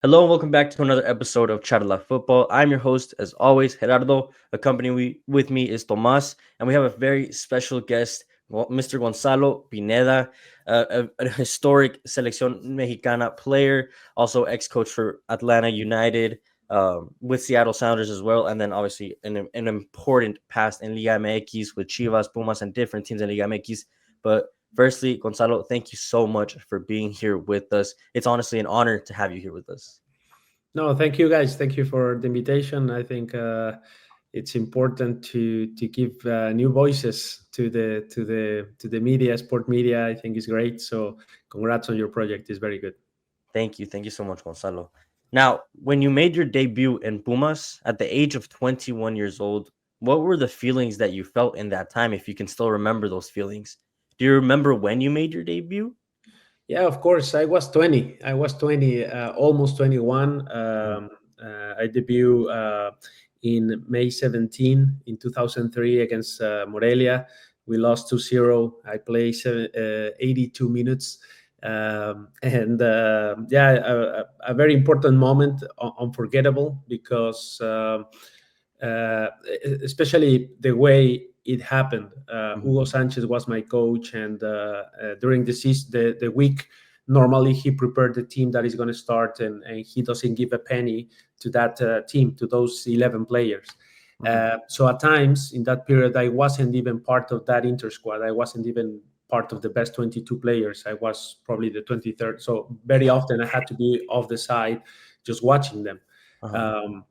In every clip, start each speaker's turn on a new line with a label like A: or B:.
A: Hello and welcome back to another episode of Charla Football. I'm your host, as always, Gerardo. Accompanying with me is Tomas, and we have a very special guest, Mr. Gonzalo Pineda, a historic Seleccion Mexicana player, also ex-coach for Atlanta United, with Seattle Sounders as well, and then obviously an important past in Liga MX with Chivas, Pumas, and different teams in Liga MX. But firstly, Gonzalo, thank you so much for being here with us. It's honestly an honor to have you here with us.
B: No, thank you guys. Thank you for the invitation. I think it's important to give new voices to the media, sport media. I think is great. So congrats on your project. It's very good.
A: Thank you. Thank you so much, Gonzalo. Now, when you made your debut in Pumas at the age of 21 years old, what were the feelings that you felt in that time, if you can still remember those feelings? Do you remember when you made your debut?
B: Yeah, of course. I was 20. I was 20, almost 21.
A: Mhm.
B: I debut in May 17 in 2003 against Morelia. We lost 2-0. I played 82 minutes. And yeah, a very important moment, unforgettable, because uh, especially the way it happened.
A: Mhm.
B: Hugo Sanchez was my coach, and during the season, the week, normally he prepared the team that is going to start, and he doesn't give a penny to that team, to those 11 players.
A: Mhm.
B: So at times in that period, I wasn't even part of that inter squad. I wasn't even part of the best 22 players. I was probably the 23rd. So very often I had to be off the side, just watching them.
A: Uh-huh.
B: Um,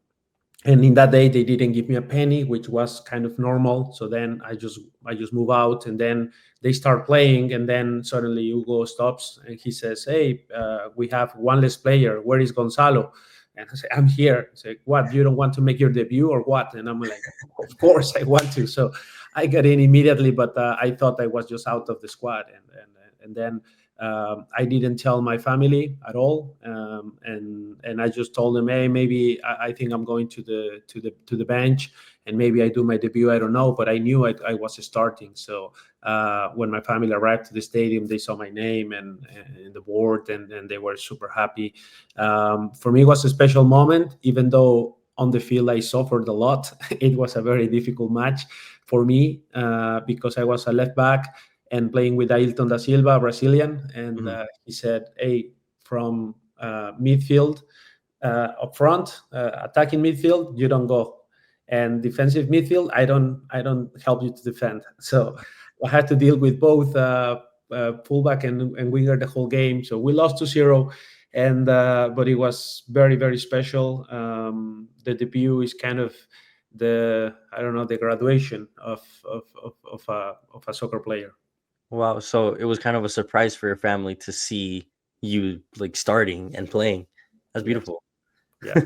B: and in that day they didn't give me a penny, which was kind of normal. So then I just move out, and then they start playing, and then suddenly Hugo stops and he says, hey, we have one less player, where is Gonzalo? And I say, I'm here. I say, what, you don't want to make your debut or what? And I'm like, of course I want to. So I got in immediately, but I thought I was just out of the squad. And then I didn't tell my family at all, and I just told them, "Hey, maybe I think I'm going to the bench, and maybe I do my debut. I don't know." But I knew I was starting. So when my family arrived to the stadium, they saw my name and the board, and they were super happy. For me, it was a special moment, even though on the field I suffered a lot. It was a very difficult match for me because I was a left back and playing with Ailton da Silva, Brazilian, and
A: Mhm.
B: he said, "Hey, from midfield up front, attacking midfield, you don't go, and defensive midfield, I don't help you to defend." So I had to deal with both fullback and winger the whole game. So we lost 2-0, and but it was very very special. The debut is kind of the, I don't know, the graduation of a soccer player.
A: Wow. So it was kind of a surprise for your family to see you like starting and playing. That's
B: Yes.
A: beautiful.
B: Yeah.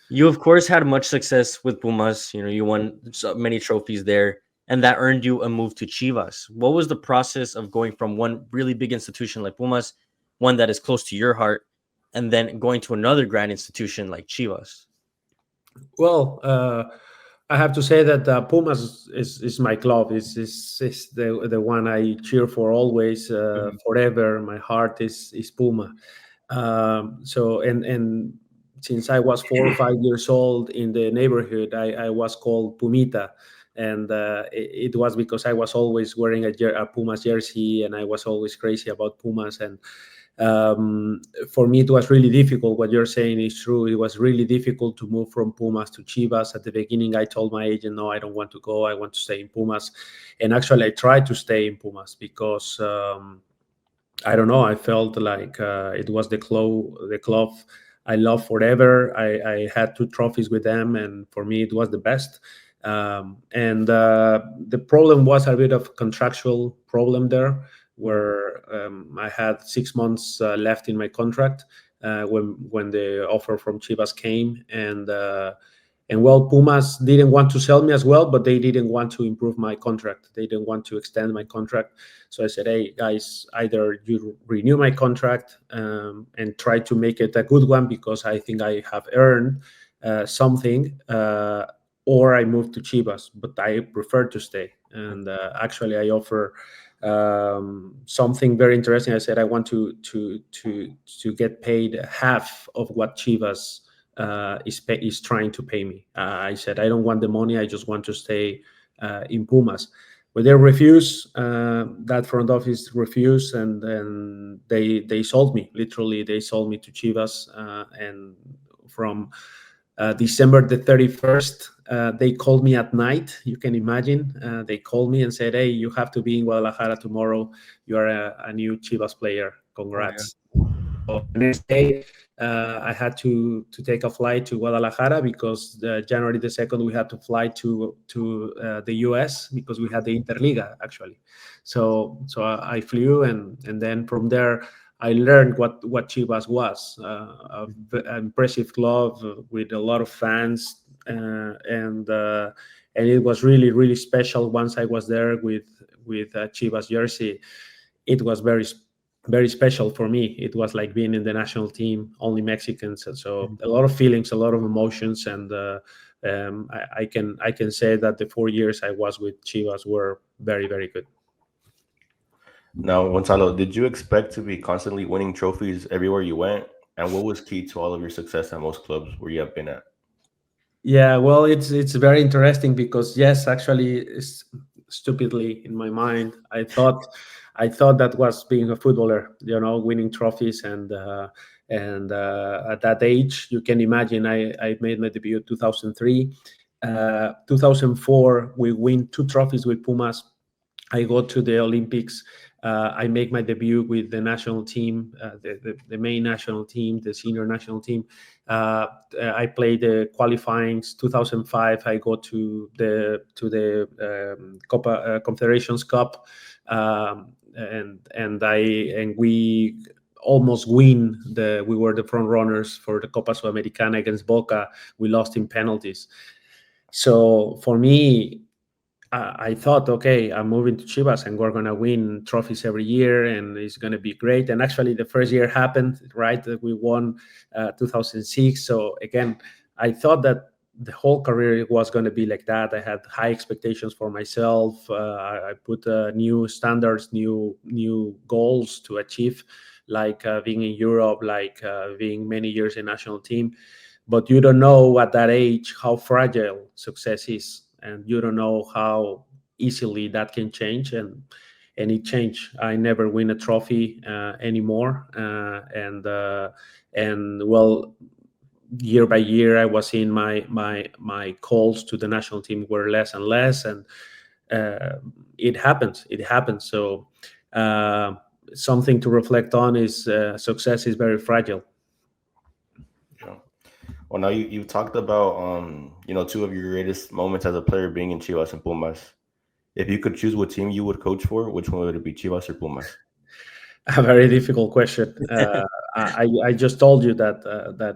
A: You, of course, had much success with Pumas. You know, you won so many trophies there, and that earned you a move to Chivas. What was the process of going from one really big institution like Pumas, one that is close to your heart, and then going to another grand institution like Chivas?
B: Well, I have to say that Pumas is my club. Is the one I cheer for always,
A: Mhm.
B: forever. My heart is Puma. So and since I was 4 or 5 years old in the neighborhood, I was called Pumita, and it was because I was always wearing a Pumas jersey, and I was always crazy about Pumas. And for me, it was really difficult. What you're saying is true. It was really difficult to move from Pumas to Chivas. At the beginning, I told my agent, "No, I don't want to go. I want to stay in Pumas." And actually, I tried to stay in Pumas because I don't know. I felt like it was the club I love forever. I had two trophies with them, and for me, it was the best. And the problem was a bit of contractual problem there,
A: Mhm.
B: where I had 6 months left in my contract when the offer from Chivas came, and well, Pumas didn't want to sell me as well, but they didn't want to improve my contract. They didn't want to extend my contract. So I said, "Hey guys, either you renew my contract and try to make it a good one, because I think I have earned something, or I move to Chivas, but I prefer to stay." And actually, I offer something very interesting. I said I want to get paid half of what Chivas is trying to pay me. I said I don't want the money. I just want to stay in Pumas. But they refused. That front office refused, and then they sold me. Literally, they sold me to Chivas, and from December the 31st, they called me at night. You can imagine. They called me and said, "Hey, you have to be in Guadalajara tomorrow. You are a new Chivas player.
A: Oh my god.
B: Congrats." So the next day, I had to take a flight to Guadalajara because January the 2nd we had to fly to the US because we had the Interliga actually. So I flew, and then from there I learned what Chivas was, an impressive club with a lot of fans, and it was really special. Once I was there with Chivas jersey, it was very special for me. It was like being in the national team, only Mexicans, and so a lot of feelings, a lot of emotions, and I can say that the 4 years I was with Chivas were very good.
C: Now, Gonzalo, did you expect to be constantly winning trophies everywhere you went? And what was key to all of your success at most clubs where you have been at?
B: Yeah, well, it's very interesting because yes, actually, stupidly in my mind, I thought that was being a footballer, winning trophies, and at that age, you can imagine. I made my debut in 2003, 2004. We win two trophies with Pumas. I go to the Olympics. I make my debut with the national team, the main national team, the senior national team. I play the qualifyings. 2005, I go to the Copa Confederations Cup, and we almost win. We were the front runners for the Copa Americana against Boca. We lost in penalties. So for me, I thought, okay, I'm moving to Chivas and we're going to win trophies every year and it's going to be great. And actually, the first year happened, right? That we won 2006. So again, I thought that the whole career was going to be like that. I had high expectations for myself. I put new standards, new goals to achieve, like being in Europe, like being many years in national team. But you don't know at that age how fragile success is, and you don't know how easily that can change, and it changed. I never win a trophy anymore, and well, year by year, I was seeing my calls to the national team were less and less, and it happens. So something to reflect on is success is very fragile.
C: Yeah. Well, now you talked about two of your greatest moments as a player being in Chivas and Pumas. If you could choose what team you would coach for, which one would it be, Chivas or Pumas?
B: A very difficult question. I just told you that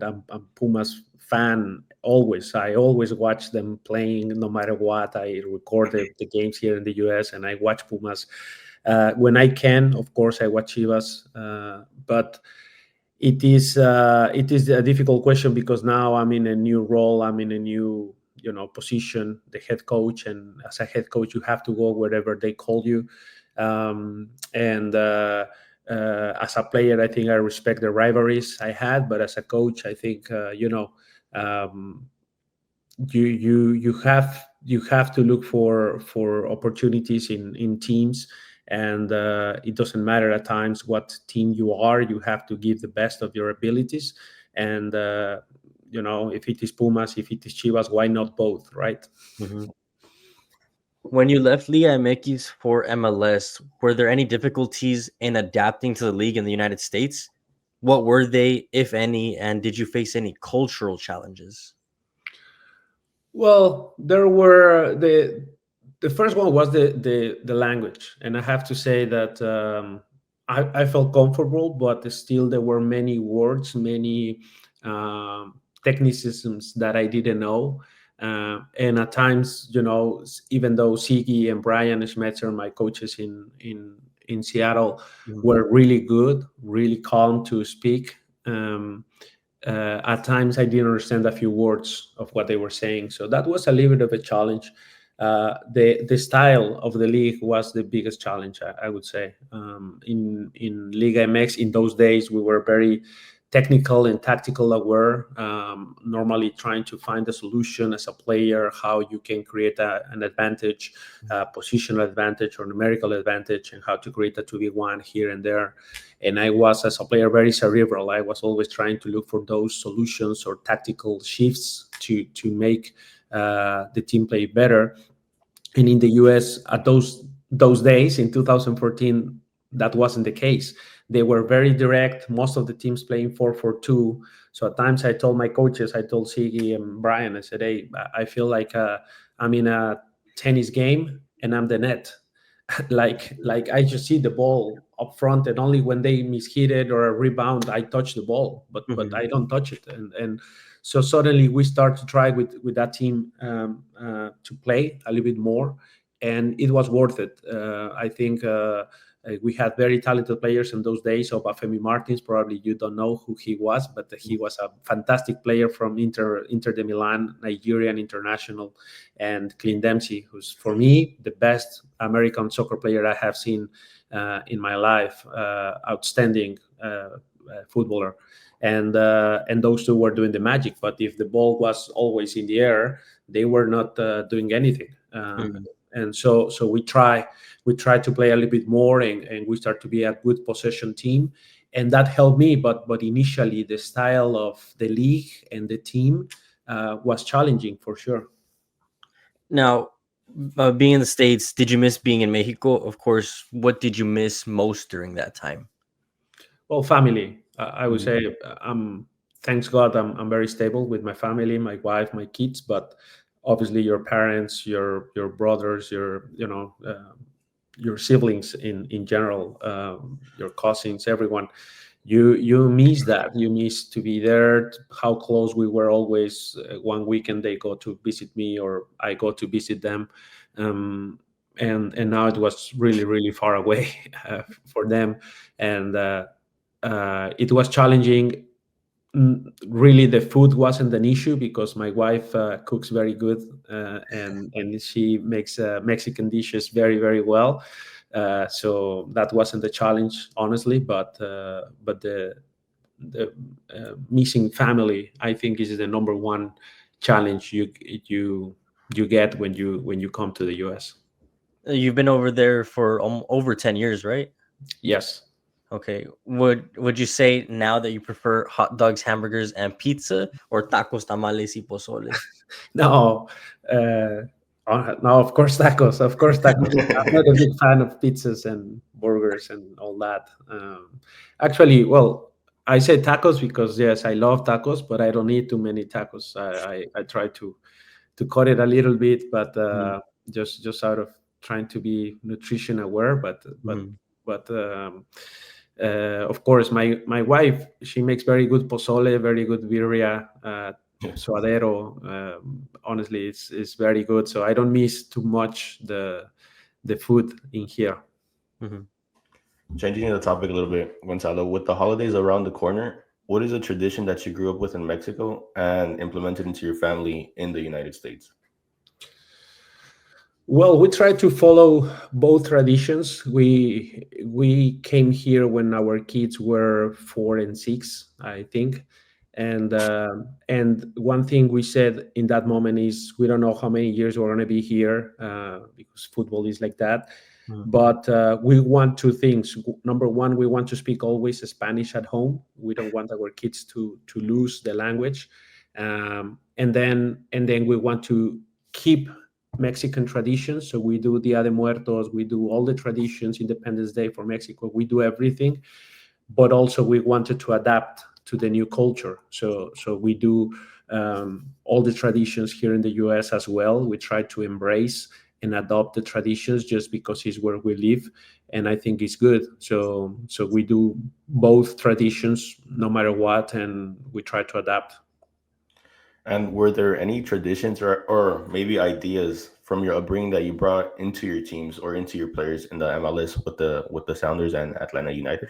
B: I'm Pumas fan always. I always watch them playing no matter what. I record the games here in the US and I watch Pumas. When I can, of course, I watch Chivas. But it is a difficult question because now I'm in a new role. I'm in a new position, the head coach, and as a head coach, you have to go wherever they call you. And as a player, I think I respect the rivalries I had, but as a coach, I think um, you have to look for opportunities in teams, and it doesn't matter at times what team you are. You have to give the best of your abilities, and if it is Pumas, if it is Chivas, why not both, right?
A: Mhm. When you left Liga MX for MLS, were there any difficulties in adapting to the league in the United States? What were they, if any, and did you face any cultural challenges?
B: Well, there were the first one was the language, and I have to say that I felt comfortable, but still there were many words, many technicisms that I didn't know, and at times, even though Sigi and Brian Schmetzer, my coaches in Seattle,
A: Mhm.
B: were really good, really calm to speak. At times I didn't understand a few words of what they were saying, so that was a little bit of a challenge. The style of the league was the biggest challenge, I would say. In Liga MX in those days, we were very technical and tactical aware, normally trying to find a solution as a player, how you can create an advantage, positional advantage or numerical advantage, and how to create a 2v1 here and there. And I was, as a player, very cerebral. I was always trying to look for those solutions or tactical shifts to make the team play better. And in the US at those days in 2014, that wasn't the case. They were very direct. Most of the teams playing 4-4-2. So at times I told my coaches, I told Siggy and Brian, I said, hey, I feel like I'm in a tennis game and I'm the net. like I just see the ball up front, and only when they mishit it or a rebound, I touch the ball, but I don't touch it. And so suddenly we start to try with that team to play a little bit more, and it was worth it. I think we had very talented players in those days. So Bafemi Martins, probably you don't know who he was, but he was a fantastic player from Inter de Milan, Nigerian international, and Clint Dempsey, who's for me the best American soccer player I have seen in my life. Outstanding footballer. And those two were doing the magic. But if the ball was always in the air, they were not doing anything. And so we try to play a little bit more, and we start to be a good possession team, and that helped me. But initially, the style of the league and the team was challenging for sure.
A: Now, being in the States, did you miss being in Mexico? Of course. What did you miss most during that time?
B: Well, family. I would say thanks God, I'm very stable with my family, my wife, my kids. But obviously, your parents, your brothers, your siblings in general, your cousins, everyone, you miss that. You miss to be there. How close we were always. One weekend they go to visit me, or I go to visit them. And now it was really, really far away for them, and it was challenging. Really, the food wasn't an issue because my wife cooks very good, and she makes Mexican dishes very, very well. So that wasn't the challenge, honestly. But the missing family, I think, is the number one challenge you get when you come to the US.
A: You've been over there for over 10 years, right?
B: Yes.
A: Okay. Would you say now that you prefer hot dogs, hamburgers, and pizza, or tacos, tamales, y pozole?
B: No, no, of course tacos. Of course tacos. I'm not a big fan of pizzas and burgers and all that. Actually, well, I say tacos because yes, I love tacos, but I don't eat too many tacos. I try to cut it a little bit, but just out of trying to be nutrition aware. But of course, my wife, she makes very good pozole, very good birria, suadero. Honestly, it's very good. So I don't miss too much the food in here.
C: Changing the topic a little bit, Gonzalo, with the holidays around the corner, what is a tradition that you grew up with in Mexico and implemented into your family in the United States?
B: Well, we try to follow both traditions. We came here when our kids were 4 and 6, I think, and one thing we said in that moment is we don't know how many years we're going to be here because football is like that. But we want two things. Number one, we want to speak always Spanish at home. We don't want our kids to lose the language, and then we want to keep Mexican traditions. So we do Dia de Muertos, we do all the traditions, Independence Day for Mexico, we do everything, but also we wanted to adapt to the new culture. So we do all the traditions here in the US as well. We try to embrace and adopt the traditions just because it's where we live, and I think it's good. So we do both traditions no matter what, and we try to adapt.
C: And were there any traditions or maybe ideas from your upbringing that you brought into your teams or into your players in the MLS with the Sounders and Atlanta United?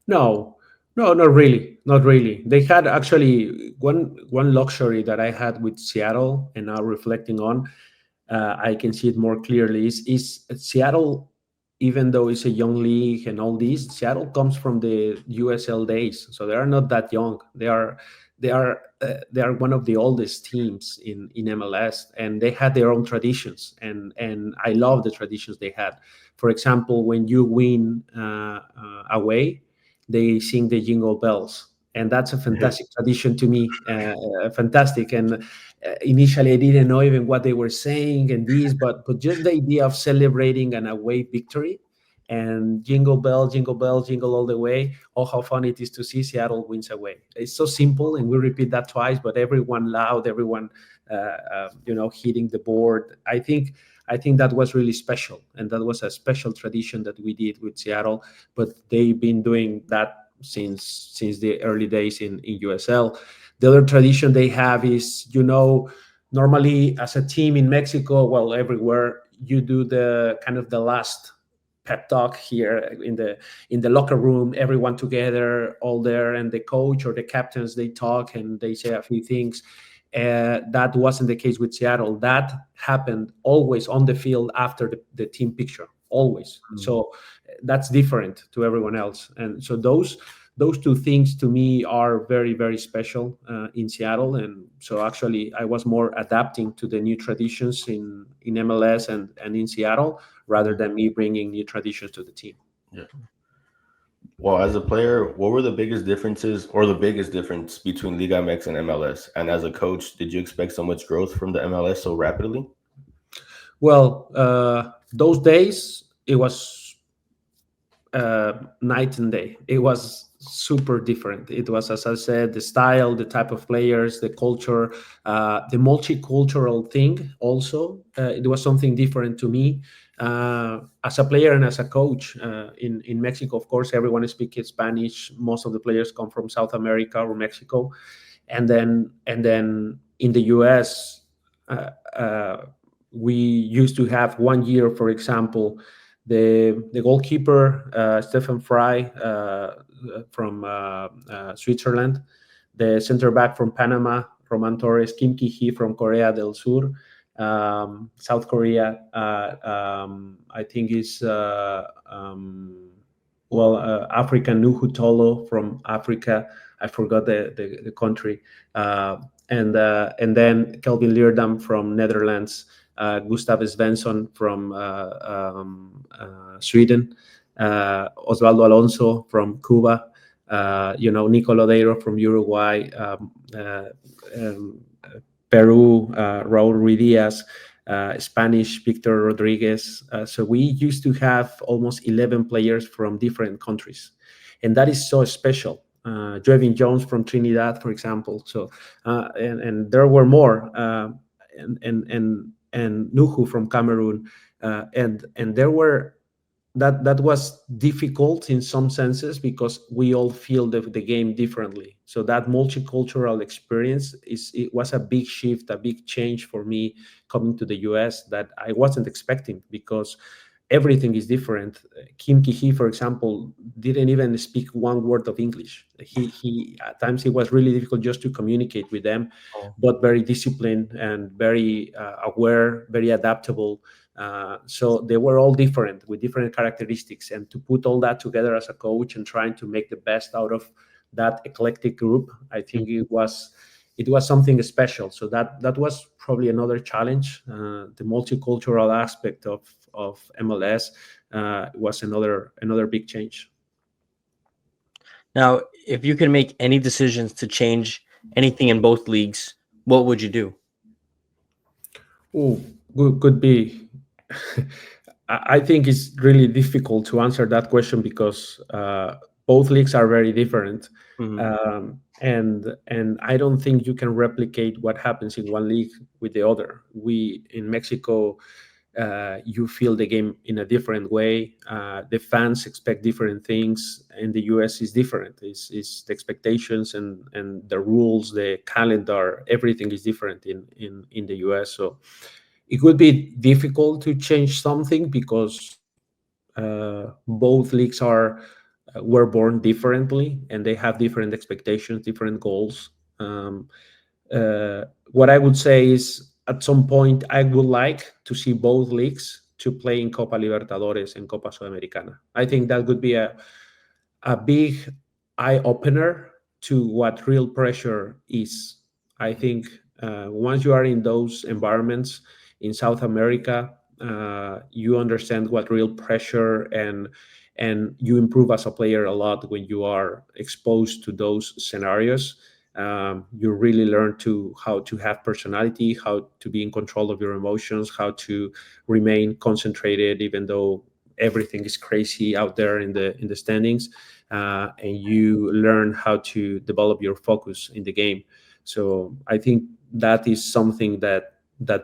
B: No, not really. Not really. They had actually one luxury that I had with Seattle, and now reflecting on, I can see it more clearly. Is Seattle, even though it's a young league and all this, Seattle comes from the USL days, so they are not that young. They are one of the oldest teams in MLS, and they had their own traditions, and I love the traditions they had. For example, when you win away, they sing the jingle bells, and that's a fantastic tradition to me. Fantastic. And initially I didn't know even what they were saying and this, but just the idea of celebrating an away victory and jingle bell, jingle bell, jingle all the way. Oh, how fun it is to see Seattle wins away. It's so simple, and we repeat that twice, but everyone loud, everyone hitting the board. I think that was really special, and that was a special tradition that we did with Seattle. But they've been doing that since the early days in USL. The other tradition they have is, normally as a team in Mexico, well, everywhere, you do the kind of the last pep talk here in the locker room, everyone together, all there, and the coach or the captains, they talk and they say a few things. That wasn't the case with Seattle. That happened always on the field after the team picture, always. So that's different to everyone else. And so those two things to me are very, very special in Seattle. And so actually I was more adapting to the new traditions in MLS and in Seattle, rather than me bringing new traditions to the team.
C: Yeah. Well, as a player, what were the biggest differences or the biggest difference between Liga MX and MLS? And as a coach, did you expect so much growth from the MLS so rapidly?
B: Well, those days, it was night and day. It was super different. It was, as I said, the style, the type of players, the culture, the multicultural thing also. It was something different to me. As a player and as a coach in Mexico, of course, everyone speaks Spanish. Most of the players come from South America or Mexico. And then in the US, we used to have 1 year, for example, the goalkeeper, Stefan Fry, from Switzerland, the center back from Panama, Roman Torres, Kim Ki-hee from Korea del Sur, South Korea, I think is African Nuhu Tolo from Africa. I forgot the country, and then Kelvin Leerdam from Netherlands, Gustav Svensson from Sweden, Osvaldo Alonso from Cuba, Nico Lodeiro from Uruguay, Peru, Raul Ruiz, Spanish, Victor Rodriguez. So we used to have almost 11 players from different countries, and that is so special. Jevin Jones from Trinidad, for example. So and there were more, and Nuhu from Cameroon, and there were. That was difficult in some senses because we all feel the game differently. So that multicultural experience it was a big shift, a big change for me coming to the US that I wasn't expecting, because everything is different. Kim Ki-hee, for example, didn't even speak one word of English. He at times it was really difficult just to communicate with them, but very disciplined and very aware, very adaptable. So they were all different with different characteristics, and to put all that together as a coach and trying to make the best out of that eclectic group, I think it was something special. So that was probably another challenge. The multicultural aspect of MLS was another big change.
A: Now, if you could make any decisions to change anything in both leagues, what would you do?
B: Oh, could be. I think it's really difficult to answer that question because both leagues are very different.
A: Mm-hmm.
B: And I don't think you can replicate what happens in one league with the other. We in Mexico, you feel the game in a different way. The fans expect different things. In the US is different. It's the expectations and the rules, the calendar, everything is different in the US. So it would be difficult to change something because both leagues were born differently, and they have different expectations, different goals. What I would say is at some point, I would like to see both leagues to play in Copa Libertadores and Copa Sudamericana. I think that would be a big eye opener to what real pressure is. I think once you are in those environments in South America, you understand what real pressure and you improve as a player a lot when you are exposed to those scenarios. You really learn to how to have personality, how to be in control of your emotions, how to remain concentrated even though everything is crazy out there in the standings, and you learn how to develop your focus in the game. So I think that is something that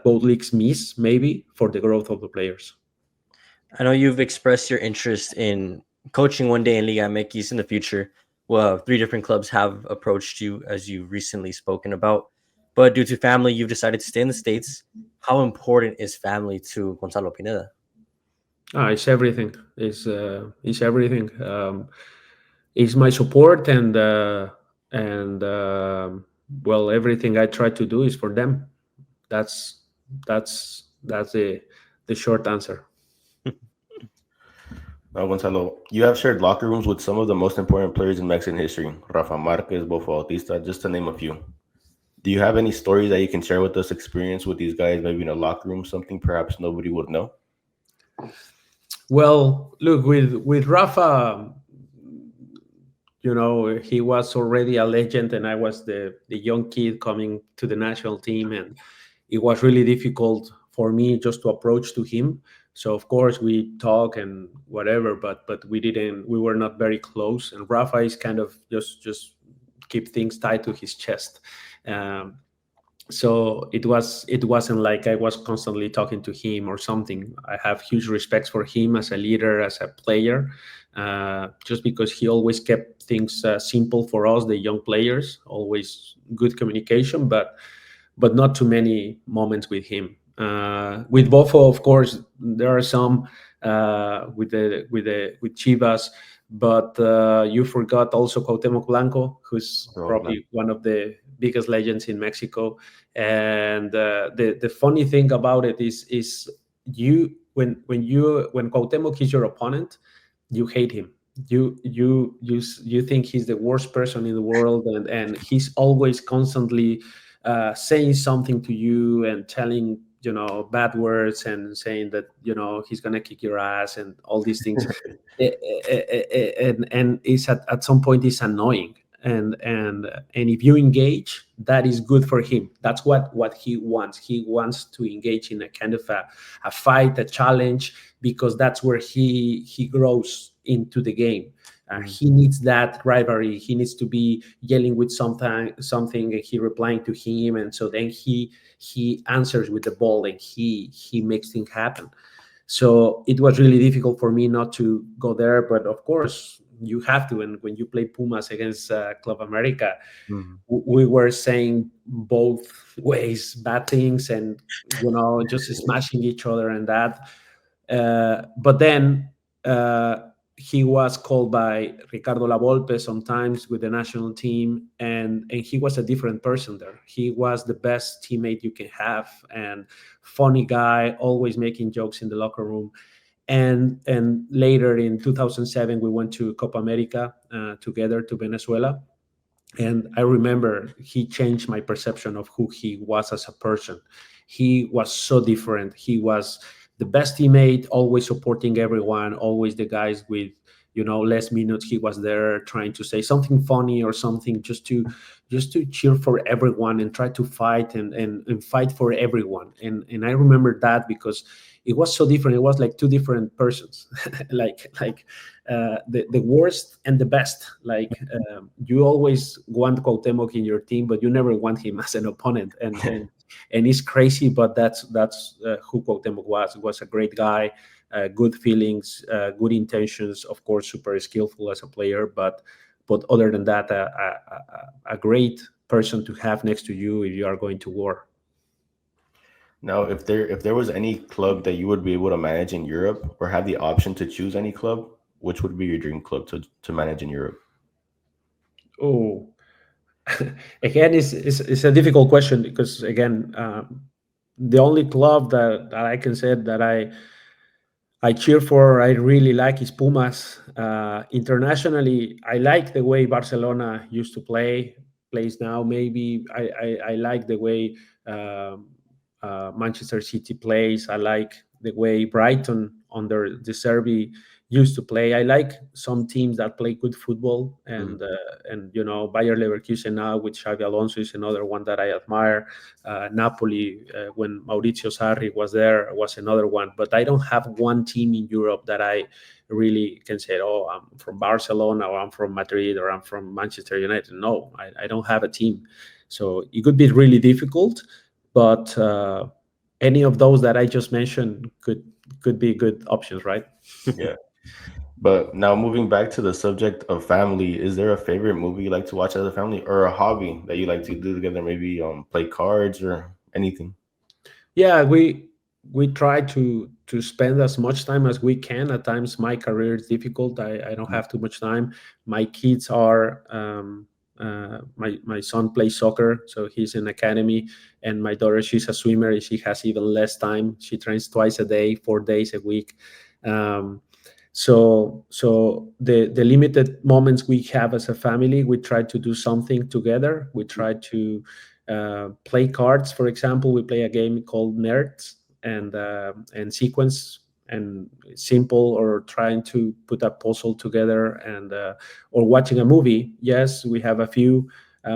B: both leagues miss maybe for the growth of the players.
A: I know you've expressed your interest in coaching one day in Liga MX in the future. Well, three different clubs have approached you, as you've recently spoken about. But due to family, you've decided to stay in the States. How important is family to Gonzalo Pineda?
B: It's everything. It's everything. It's my support and well, everything I try to do is for them. That's the short answer.
C: Now, Gonzalo, you have shared locker rooms with some of the most important players in Mexican history, Rafa Marquez, Bofo Bautista, just to name a few. Do you have any stories that you can share with us, experience with these guys, maybe in a locker room, something perhaps nobody would know?
B: Well, look, with Rafa, he was already a legend, and I was the young kid coming to the national team, and it was really difficult for me just to approach to him. So of course we talk and whatever, but we were not very close. And Rafa is kind of just keep things tied to his chest. So it wasn't like I was constantly talking to him or something. I have huge respect for him as a leader, as a player, just because he always kept things simple for us, the young players. Always good communication, but not too many moments with him. With Bofo, of course, there are some with Chivas, but you forgot also Cuauhtemoc Blanco, who's probably one of the biggest legends in Mexico. And the funny thing about it is you when Cuauhtemoc is your opponent, you hate him. You think he's the worst person in the world, and he's always constantly saying something to you and telling bad words and saying that he's gonna kick your ass and all these things. And it's at some point it's annoying, and if you engage, that is good for him. That's what he wants. He wants to engage in a kind of a fight, a challenge, because that's where he grows into the game. He needs that rivalry. He needs to be yelling with something, and he replying to him, and so then he answers with the ball, and he makes things happen. So it was really difficult for me not to go there, but of course you have to. And when you play Pumas against Club America, we were saying both ways bad things, and just smashing each other and that. But then he was called by Ricardo Lavolpe sometimes with the national team, and he was a different person there. He was the best teammate you can have, and funny guy, always making jokes in the locker room. And later in 2007, we went to Copa America together to Venezuela. And I remember he changed my perception of who he was as a person. He was so different. He was the best teammate, always supporting everyone, always the guys with less minutes. He was there trying to say something funny or something just to cheer for everyone and try to fight and fight for everyone. And I remember that because it was so different. It was like two different persons, like the worst and the best. Like you always want Cuauhtemoc in your team, but you never want him as an opponent. And it's crazy, but that's who Cuauhtemoc was. He was a great guy, good feelings, good intentions. Of course, super skillful as a player, but other than that, a great person to have next to you if you are going to war.
C: Now, if there was any club that you would be able to manage in Europe, or have the option to choose any club, which would be your dream club to manage in Europe?
B: Oh, again, it's a difficult question because again, the only club that I can say that I cheer for, I really like is Pumas. Internationally, I like the way Barcelona used to plays now. Maybe I like the way um, Manchester City plays. I like the way Brighton under the Serbi used to play. I like some teams that play good football,
A: Mm.
B: and Bayer Leverkusen now with Xavi Alonso is another one that I admire. Napoli, when Maurizio Sarri was there, was another one. But I don't have one team in Europe that I really can say, oh, I'm from Barcelona, or I'm from Madrid, or I'm from Manchester United. No, I don't have a team. So it could be really difficult, but any of those that I just mentioned could be good options, right?
C: Yeah. But now moving back to the subject of family, is there a favorite movie you like to watch as a family or a hobby that you like to do together? Maybe play cards or anything.
B: Yeah, we try to spend as much time as we can. At times my career is difficult. I don't have too much time. My kids are my son plays soccer, so he's in academy, and my daughter, she's a swimmer. She has even less time. She trains twice a day, 4 days a week. um, so the limited moments we have as a family, we try to do something together. We try to play cards. For example, we play a game called Nerds, and sequence, and simple, or trying to put a puzzle together, and or watching a movie. Yes, we have a few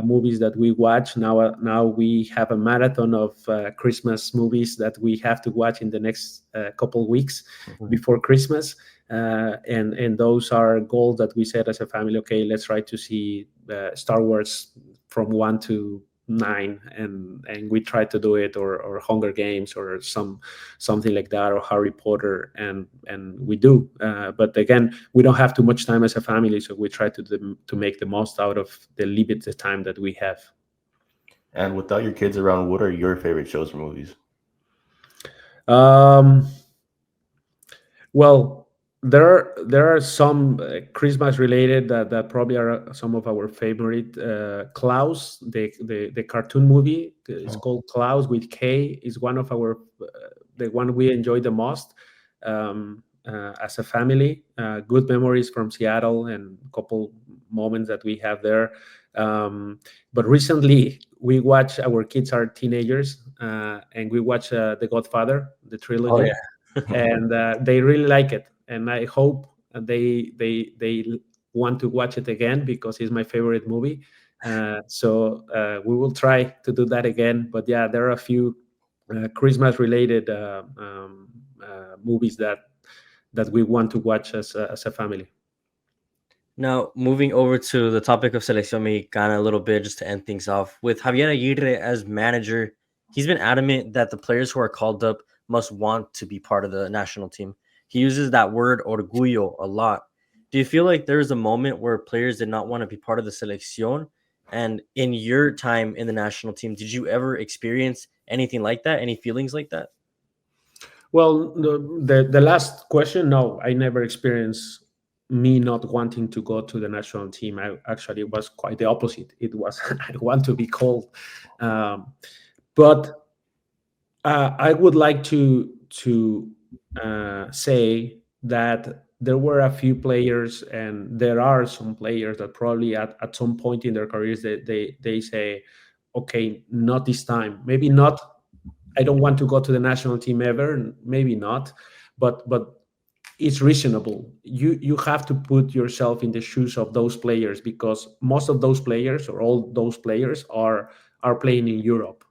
B: movies that we watch now. Now we have a marathon of Christmas movies that we have to watch in the next couple weeks
A: Mhm.
B: before Christmas. And those are goals that we set as a family. Okay, let's try to see Star Wars from 1 to 9, and we try to do it, or Hunger Games, or something like that, or Harry Potter, and we do. But again, we don't have too much time as a family, so we try to make the most out of the limited time that we have.
C: And without your kids around, what are your favorite shows or movies?
B: Um, Well, there are some Christmas related that probably are some of our favorite. Klaus, the cartoon movie, is
C: Oh,
B: called Klaus with K. Is one of our the one we enjoy the most as a family. Good memories from Seattle, and a couple moments that we have there. But recently, we watch. Our kids are teenagers, and we watch The Godfather, the
A: Oh
B: trilogy,
A: yeah.
B: and they really like it. And I hope they want to watch it again, because it's my favorite movie. So we will try to do that again. But yeah, there are a few Christmas related movies that we want to watch as a family.
A: Now, moving over to the topic of Seleccion Mexicana a little bit, just to end things off, with Javier Aguirre as manager, he's been adamant that the players who are called up must want to be part of the national team. He uses that word orgullo a lot. Do you feel like there was a moment where players did not want to be part of the Seleccion? And in your time in the national team, did you ever experience anything like that? Any feelings like that?
B: Well, the last question, no, I never experienced me not wanting to go to the national team. I actually, it was quite the opposite. It was I want to be called, um, but I would like to say that there were a few players, and there are some players that probably at some point in their careers they say, okay, not this time, maybe not. I don't want to go to the national team ever. Maybe not, but it's reasonable. You have to put yourself in the shoes of those players, because most of those players, or all those players, are playing in Europe.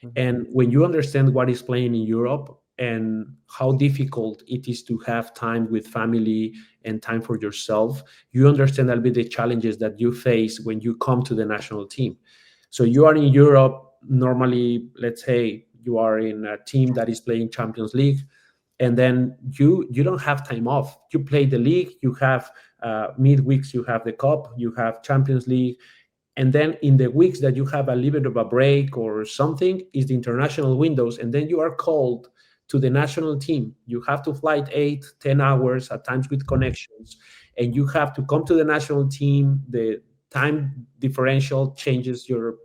A: Mhm.
B: And when you understand what is playing in Europe, and how difficult it is to have time with family and time for yourself, you understand a little bit the challenges that you face when you come to the national team. So you are in Europe normally. Let's say you are in a team that is playing Champions League, and then you don't have time off. You play the league, you have midweeks, you have the cup, you have Champions League, and then in the weeks that you have a little bit of a break or something is the international windows, and then you are called to the national team. You have to flight 8-10 hours, at times with connections, and you have to come to the national team. time differential changes your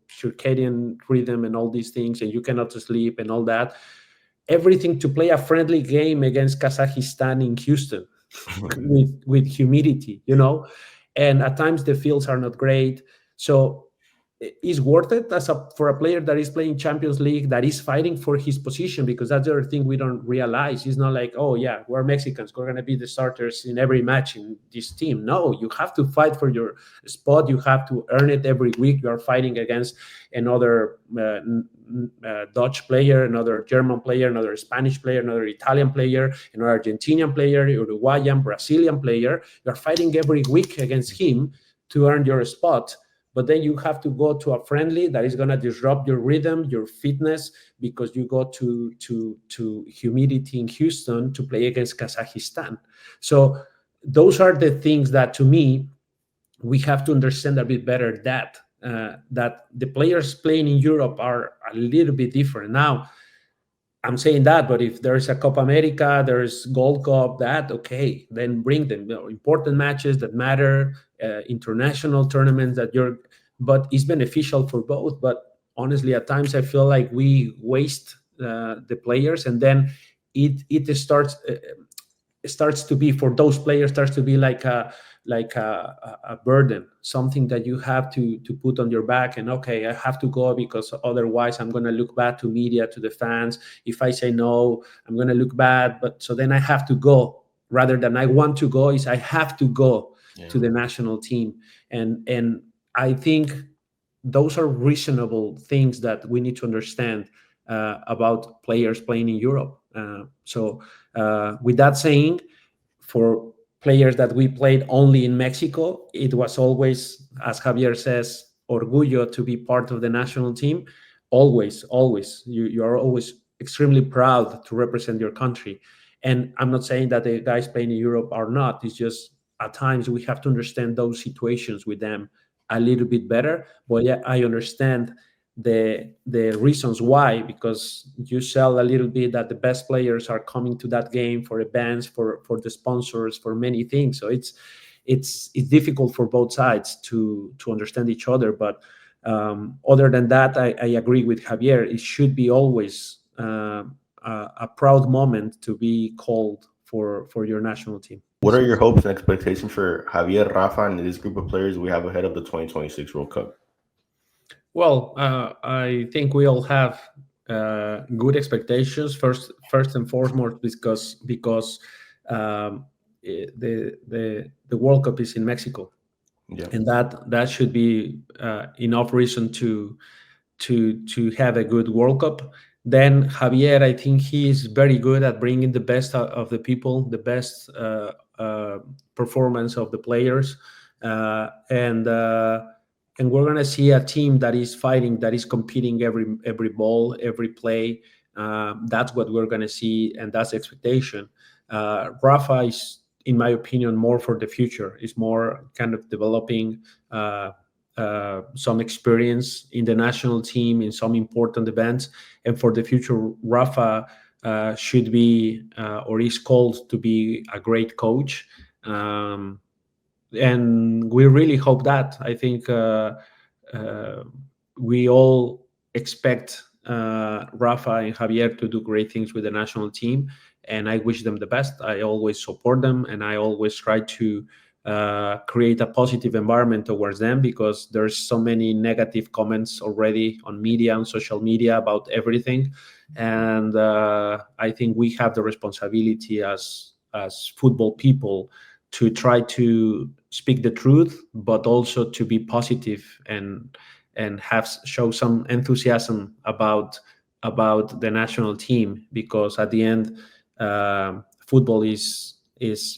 B: circadian rhythm and all these things, and you cannot sleep and all that. Everything to play a friendly game against Kazakhstan in Houston with humidity, and at times the fields are not great. So it's worth it for a player that is playing Champions League, that is fighting for his position, because that's the other thing we don't realize. It's not like, oh yeah, we're Mexicans, we're going to be the starters in every match in this team. No, you have to fight for your spot. You have to earn it every week. You are fighting against another Dutch player, another German player, another Spanish player, another Italian player, another Argentinian player, Uruguayan, Brazilian player. You're fighting every week against him to earn your spot. But then you have to go to a friendly that is going to disrupt your rhythm, your fitness, because you go to humidity in Houston to play against Kazakhstan. So those are the things that, to me, we have to understand a bit better, that the players playing in Europe are a little bit different. Now, I'm saying that, but if there's a Copa America, there's Gold Cup, okay, then bring them. Important matches that matter, international tournaments but it's beneficial for both. But honestly, at times I feel like we waste the players, and then it starts to be, for those players, starts to be like a burden, something that you have to put on your back. And okay, I have to go because otherwise I'm going to look bad to media, to the fans. If I say no, I'm going to look bad. But so then I have to go, rather than I want to go, is I have to go to the national team. And I think those are reasonable things that we need to understand about players playing in Europe. So with that saying, for players that we played only in Mexico, it was always, as Javier says, orgullo to be part of the national team. Always. You are always extremely proud to represent your country. And I'm not saying that the guys playing in Europe are not. It's just at times we have to understand those situations with them a little bit better. But yeah, I understand the reasons why, because you sell a little bit that the best players are coming to that game for events, for the sponsors, for many things. So it's difficult for both sides to understand each other. But other than that, I agree with Javier. It should be always a proud moment to be called for your national team.
C: What are your hopes and expectations for Javier, Rafa, and this group of players we have ahead of the 2026 World Cup?
B: Well, I think we all have good expectations. First and foremost, because the World Cup is in Mexico, and that should be enough reason to have a good World Cup. Then Javier, I think he is very good at bringing the best of the people, the best performance of the players, and we're gonna see a team that is fighting, that is competing every ball, every play. That's what we're gonna see, and that's the expectation. Rafa is, in my opinion, more for the future. Is more kind of developing some experience in the national team in some important events, and for the future, Rafa should be or is called to be a great coach. And we really hope that. I think we all expect Rafa and Javier to do great things with the national team, and I wish them the best. I always support them, and I always try to create a positive environment towards them, because there's so many negative comments already on media, on social media, about everything. And I think we have the responsibility as football people to try to speak the truth, but also to be positive and show some enthusiasm about the national team, because at the end, football is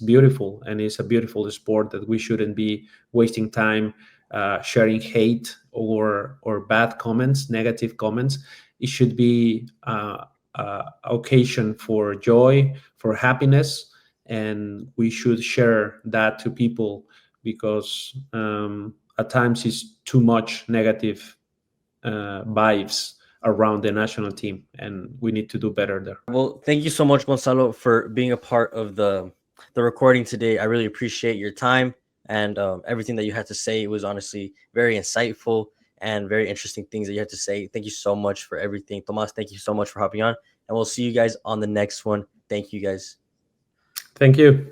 B: beautiful, and it's a beautiful sport that we shouldn't be wasting time sharing hate or bad comments, negative comments. It should be occasion for joy, for happiness, and we should share that to people, because at times it's too much negative vibes around the national team, and we need to do better there.
A: Well, thank you so much, Gonzalo, for being a part of the recording today. I really appreciate your time. and everything that you had to say. It was honestly very insightful and very interesting things that you had to say. Thank you so much for everything. Tomas, thank you so much for hopping on, and we'll see you guys on the next one. Thank you guys.
B: Thank you.